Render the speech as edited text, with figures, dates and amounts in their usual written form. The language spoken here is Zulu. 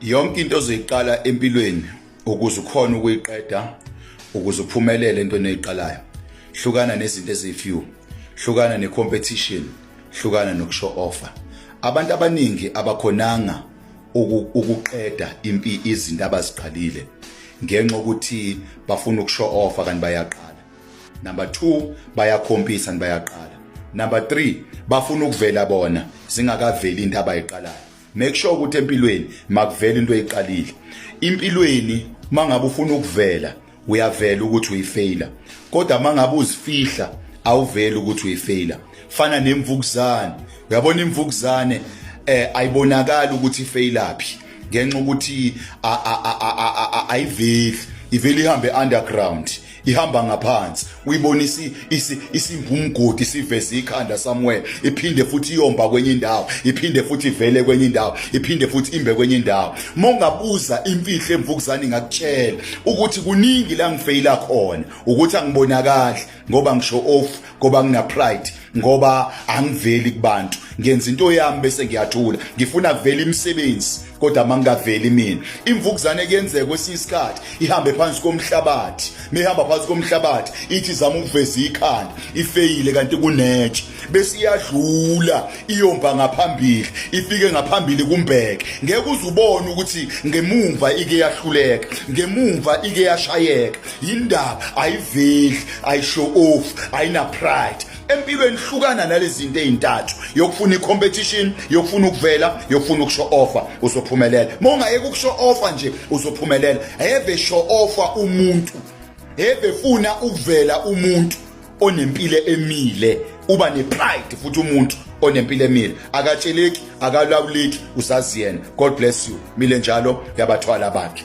Yonke into ozoyiqala empilweni ukuze ukhona ukuyiqeda ukuze uphumelele into oneyiqalayo. Hlukana nezinto ezifew, hlukana necompetition, hlukana nokushow offer. Abantu abaningi abakhonanga ukuqeda izinto abaziqalile ngenxa ukuthi bafuna ukushow offer kanti bayaqala. Number 2, bayakhompisa kanti bayaqala. Number 3, bafuna ukuvela bona zingakaveli into abayiqalayo. Make sure ukuthi empilweni makuvela into oyiqalile. Impilweni mangabe ufuna ukuvela uyavela ukuthi uyifaila. Kodwa mangabe uzifihla awuveli ukuthi uyifaila. Fana nemvukuzane. Uyabona imvukuzane ayibonakala ukuthi ifailaphi ngenxa ukuthi ayiveli. Iveli ihambe underground. Ihamba ngaphansi uyibonisa isimbumgodi siveze ikhanda somewhere iphinde futhi iyomba kwenye indawo iphinde futhi ivele kwenye indawo iphinde futhi imbe kwenye indawo. Mongabuza imfihlo emvukuzane ngakutshela ukuthi kuningi la ngifaila khona ukuthi angibonakali ngoba ngisho off ngoba ngina pride ngoba angiveli kubantu ngenza into yami bese ngiyathula ngifuna kuvela imisebenzi kodwa mangaveli mina. Imvukuzane kuyenzeka kwesinye isikhathi ihambe phansi komhlabathi mehamba phansi komhlabathi ithi zama ukuveza ikhanda ifeyile kanti kunetshe bese iyadlula iyomba ngaphambili ifike ngaphambili kumbheke ngeke uzubone ukuthi ngemumva ike yahluleka ngemumva ike yashayeka indaba ayiveli ayishow off ayina pride. Empilweni hlukana nalezi zinto ezintathu yokufuna icompetition yokufuna ukuvela yokufuna ukushow offer uzophumelela. Mongayeke ukushow offer nje uzophumelela. Have show offer umuntu have funa ukuvela umuntu onempilo emile uba nepride futhi umuntu onempilo emile akatsheleki akalawuleki usaziyena. God bless you. Mile njalo yabathwala bakhe.